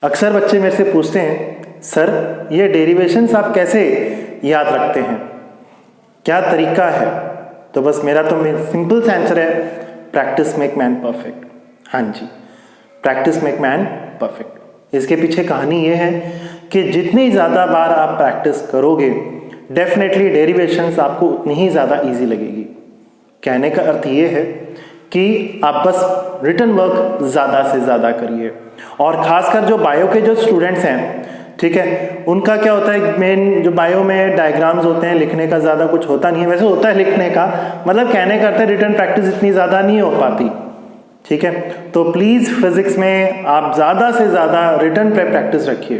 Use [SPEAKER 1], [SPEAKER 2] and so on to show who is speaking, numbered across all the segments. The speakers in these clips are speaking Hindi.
[SPEAKER 1] अक्सर बच्चे मेरे से पूछते हैं सर ये डेरिवेशंस आप कैसे याद रखते हैं, क्या तरीका है? तो बस मेरा तो सिंपल सा आंसर है, प्रैक्टिस मेक मैन परफेक्ट। हाँ जी, प्रैक्टिस मेक मैन परफेक्ट। इसके पीछे कहानी ये है कि जितनी ज़्यादा बार आप प्रैक्टिस करोगे डेफिनेटली डेरिवेशंस आपको उतनी ही ज़्यादा इजी लगेगी। कहने का अर्थ ये है कि आप बस रिटन वर्क ज़्यादा से ज़्यादा करिए, और ख़ासकर जो बायो के जो स्टूडेंट्स हैं, ठीक है, उनका क्या होता है, मेन जो बायो में डायग्राम्स होते हैं, लिखने का ज़्यादा कुछ होता नहीं है। वैसे होता है लिखने का, मतलब कहने का अर्थ है रिटन प्रैक्टिस इतनी ज़्यादा नहीं हो पाती, ठीक है। तो प्लीज़ फिजिक्स में आप ज़्यादा से ज़्यादा रिटन पे प्रैक्टिस रखिए,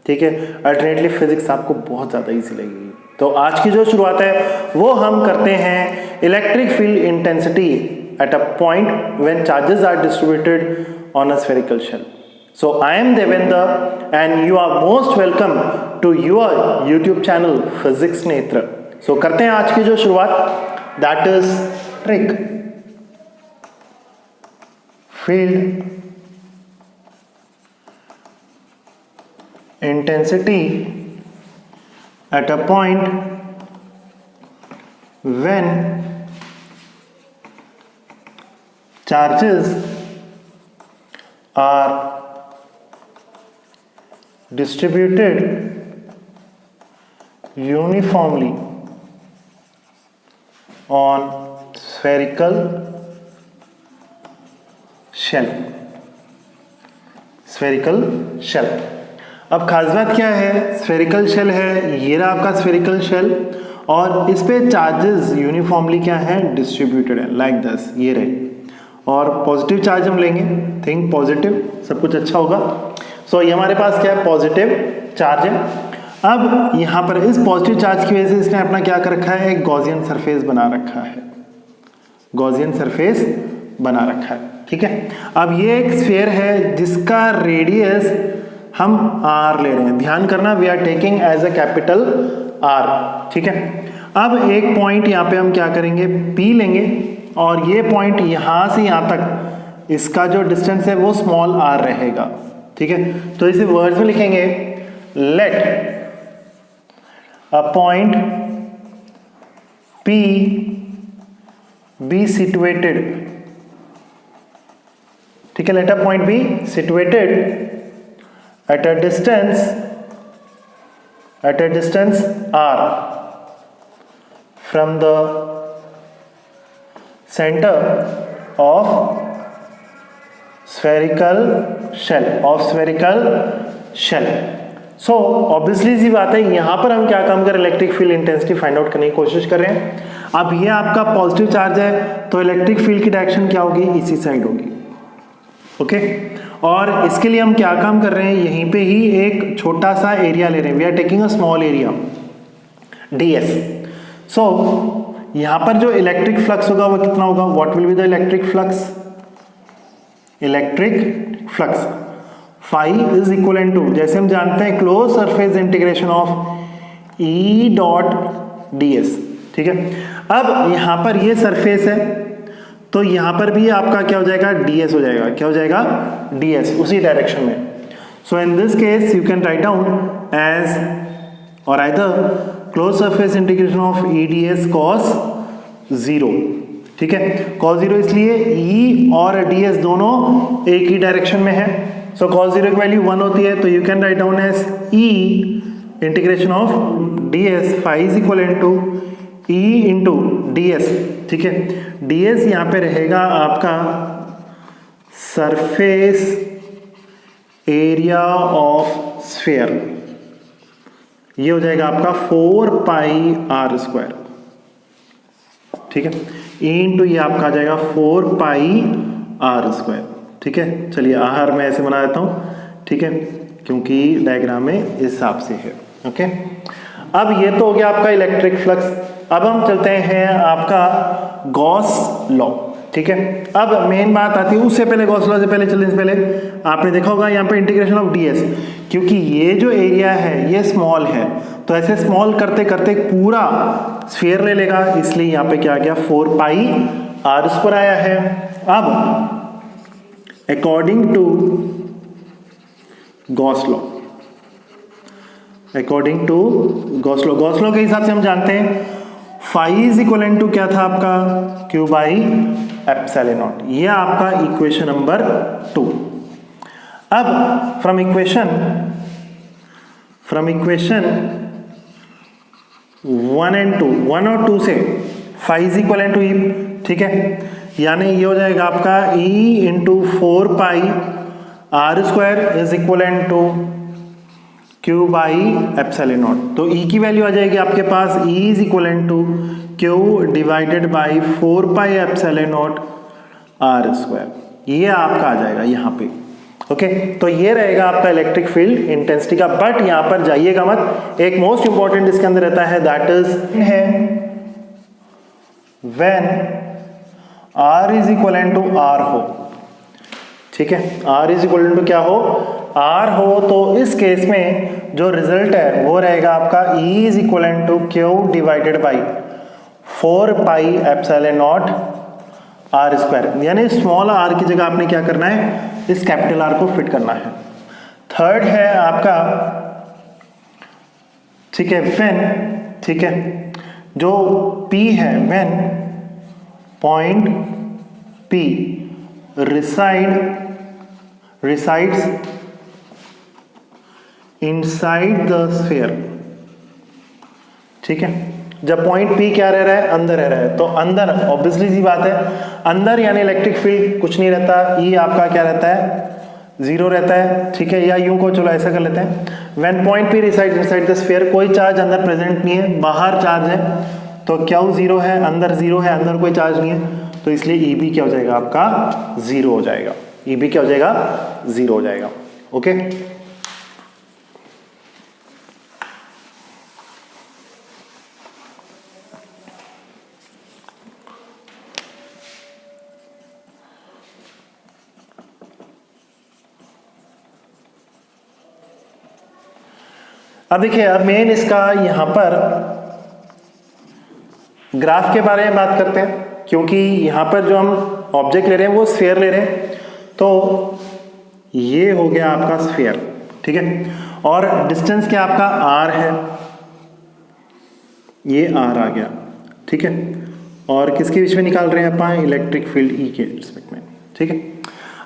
[SPEAKER 1] ठीक है। अल्टरनेटली फिजिक्स आपको बहुत ज़्यादा ईजी लगेगी। तो आज की जो शुरुआत है वो हम करते हैं electric field intensity at a point when charges are distributed on a spherical shell. So I am Devendra and you are most welcome to your YouTube channel Physics Netra. So करते हैं आज की जो शुरुआत, that is trick field intensity at a point when charges are distributed uniformly on spherical shell। spherical shell, अब खास बात क्या है, स्फेरिकल शेल है, ये रहा आपका स्फेरिकल शेल, और इस पे चार्जेस यूनिफॉर्मली क्या है, डिस्ट्रीब्यूटेड है, लाइक दिस, ये रहे, और पॉजिटिव चार्ज हम लेंगे, थिंक पॉजिटिव, सब कुछ अच्छा होगा। सो ये हमारे पास क्या है, पॉजिटिव चार्ज है। अब यहाँ पर इस पॉजिटिव चार्ज की वजह से इसने अपना क्या कर रखा है, एक गॉसियन सरफेस बना रखा है, गॉसियन सरफेस बना रखा है, ठीक है। अब ये एक स्फीयर है जिसका रेडियस हम r ले रहे हैं, ध्यान करना, we are taking as a capital R, ठीक है। अब एक पॉइंट यहाँ पे हम क्या करेंगे, P लेंगे, और ये पॉइंट यहाँ से यहाँ तक इसका जो डिस्टेंस है वो स्मॉल r रहेगा, ठीक है। तो इसे वर्ड्स में लिखेंगे, let a point P be situated, ठीक है, let a point be situated at a distance r from the centre of spherical shell। So obviously सी बात है, यहां पर हम क्या काम कर रहे हैं, electric field intensity find out करने की कोशिश कर रहे हैं। अब ये आपका पॉजिटिव चार्ज है, तो इलेक्ट्रिक फील्ड की डायरेक्शन क्या होगी, इसी साइड होगी, ओके। और इसके लिए हम क्या काम कर रहे हैं, यहीं पे ही एक छोटा सा एरिया ले रहे हैं, we are taking a small area ds। So यहां पर जो इलेक्ट्रिक फ्लक्स होगा वो कितना होगा, what will be the electric flux, electric flux phi is equal to, जैसे हम जानते हैं, close surface integration of E dot ds, ठीक है। अब यहां पर ये सरफेस है, तो यहां पर भी आपका क्या हो जाएगा, ds हो जाएगा, क्या हो जाएगा, ds, उसी डायरेक्शन में। So in this case you can write down as और either closed surface integration of E ds cos 0, ठीक है। cos 0 इसलिए E और ds दोनों एक ही डायरेक्शन में है, सो cos 0 की वैल्यू 1 होती है, तो you can write down as E integration of ds phi is equal to E into ds, ठीक है। ds यहाँ पे रहेगा आपका सरफेस एरिया ऑफ स्फीयर, ये हो जाएगा आपका 4 पाई r स्क्वायर, ठीक है, इंटू ये आपका आ जाएगा 4 पाई r स्क्वायर, ठीक है। चलिए आहार मैं ऐसे बना देता हूँ, ठीक है, क्योंकि डायग्राम में इस हिसाब से है, ओके। अब ये तो हो गया आपका इलेक्ट्रिक फ्लक्स। अब हम चलते हैं आपका गॉस लॉ, ठीक है। अब मेन बात आती है, उससे पहले गॉस लॉ से पहले चलने से पहले आपने देखा होगा यहाँ पे इंटीग्रेशन ऑफ ds, क्योंकि ये जो एरिया है ये स्मॉल है, तो ऐसे स्मॉल करते करते पूरा स्फीयर ले लेगा, इसलिए यहाँ पे क्या आ गया, 4 पाई r स्क्वायर आया है। अब according to Gauss law, according to Gauss law. Gauss law के हिसाब से हम जानते हैं फाई इज इक्वल टू क्या था आपका, क्यू बाई एप्सिलॉन नॉट। ये आपका इक्वेशन नंबर 2। अब फ्रॉम इक्वेशन 1 and 2, 1 और 2 से phi is equal to E, ठीक है, यानी ये हो जाएगा आपका E into 4 pi r square is equal to q by epsilon naught. तो ई की वैल्यू आ जाएगी आपके पास E is equal to Q divided by 4 pi epsilon naught r square. ये आपका आ जाएगा यहाँ पे। ओके, तो ये रहेगा आपका इलेक्ट्रिक फील्ड इंटेंसिटी का। बट यहां पर जाइएगा मत, एक मोस्ट इंपॉर्टेंट इसके अंदर रहता है, दैट इज है when R is equal to R हो, ठीक है, R इज इक्वल टू क्या हो, R हो। तो इस केस में जो रिजल्ट है वो रहेगा आपका E is equal to Q divided by 4 pi epsilon naught R square. यानी स्मॉल r की जगह आपने क्या करना है, इस कैपिटल R को फिट करना है। थर्ड है आपका, ठीक है, व्हेन, ठीक है, जो P है, when point P resides inside the sphere, ठीक है। जब पॉइंट P क्या रह रहा है, अंदर रह रहा है, तो अंदर ऑब्वियसली सी बात है, अंदर यानी इलेक्ट्रिक फील्ड कुछ नहीं रहता, E आपका क्या रहता है, 0 रहता है, ठीक है। या यूं को चलो ऐसा कर लेते हैं, when point P resides inside the sphere, कोई चार्ज अंदर प्रेजेंट नहीं है, बाहर चार्ज है, तो क्या 0 है, अंदर 0 है, अंदर कोई चार्ज नहीं है, तो इसलिए EB क्या हो जाएगा आपका 0 हो जाएगा। EB क्या हो जाएगा, 0 हो जाएगा। ओके, अब देखिए, अब मेन इसका यहां पर ग्राफ के बारे में बात करते हैं, क्योंकि यहां पर जो हम ऑब्जेक्ट ले रहे हैं वो स्फीयर ले रहे हैं। तो ये हो गया आपका स्फीयर, ठीक है, और डिस्टेंस क्या आपका r है, ये r आ गया, ठीक है, और किसके बीच में निकाल रहे हैं अपन, इलेक्ट्रिक फील्ड E के रिस्पेक्ट में, ठीक है।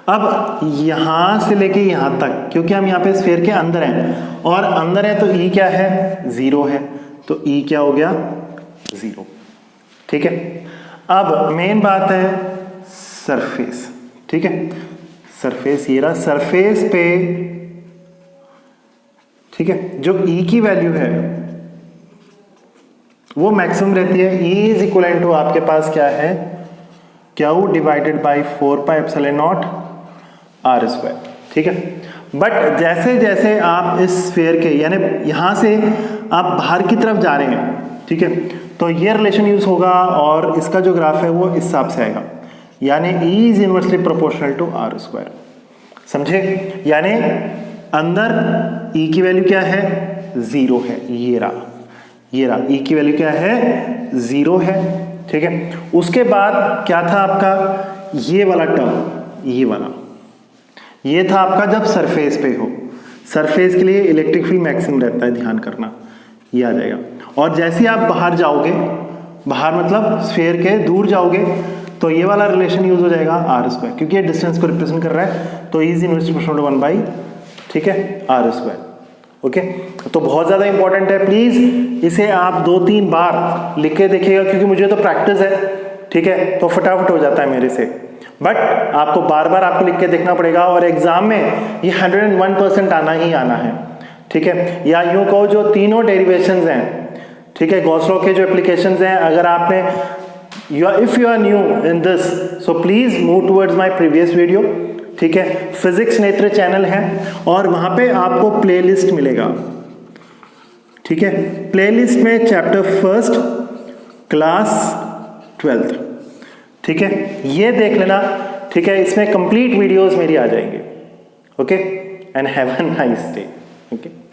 [SPEAKER 1] अब यहां से लेके यहां तक, क्योंकि हम यहां पे स्फीयर के अंदर हैं, और अंदर है तो E क्या है, 0 है, तो E क्या हो गया, 0, ठीक है। अब मेन बात है सरफेस, ठीक है, सरफेस, ये रहा सरफेस पे, ठीक है, जो E की वैल्यू है वो मैक्सिमम रहती है। E इज इक्वल टू आपके पास क्या है, Q divided by 4 pi epsilon naught R square, ठीक है। बट जैसे जैसे आप इस स्फीयर के, यानी यहां से आप बाहर की तरफ जा रहे हैं, ठीक है, तो ये रिलेशन यूज होगा और इसका जो ग्राफ है वो इस हिसाब से आएगा, यानी E is inversely proportional to R square, समझे। यानी अंदर E की वैल्यू क्या है, 0 है, ये रहा E की वैल्यू क्या है, 0 है, ठीक है। उसके बाद क्या था आपका, ये वाला टर्म, ये था आपका जब सरफेस पे हो, सरफेस के लिए इलेक्ट्रिक फील्ड मैक्सिमम रहता है, ध्यान करना, ये आ जाएगा। और जैसे ही आप बाहर जाओगे, बाहर मतलब स्फीयर के दूर जाओगे, तो ये वाला रिलेशन यूज हो जाएगा R स्क्वायर, क्योंकि ये डिस्टेंस को रिप्रेजेंट कर रहा है, तो is inversely proportional to 1 by, ठीक है, R स्क्वायर। ओके, तो बहुत ज्यादा इंपॉर्टेंट है, प्लीज इसे आप 2-3 बार लिख के देखिएगा, क्योंकि मुझे तो प्रैक्टिस है, ठीक है, तो फटाफट हो जाता है मेरे से, बट आपको बार बार आपको लिख के देखना पड़ेगा, और एग्जाम में ये 101% आना ही आना है, ठीक है। या यूं कहो, जो तीनों डेरिवेशंस हैं, ठीक है, गॉस लॉ के जो एप्लीकेशंस हैं, अगर आपने if you are new in this, so please move towards my previous video, ठीक है। फिजिक्स नेत्र चैनल है और वहां पे आपको प्लेलिस्ट मिलेगा, ठीक है। प्लेलिस्ट में चैप्टर 1 क्लास 12, ठीक है, ये देख लेना, ठीक है। इसमें कंप्लीट वीडियोस मेरी आ जाएंगे। Okay, and have a nice day. Okay.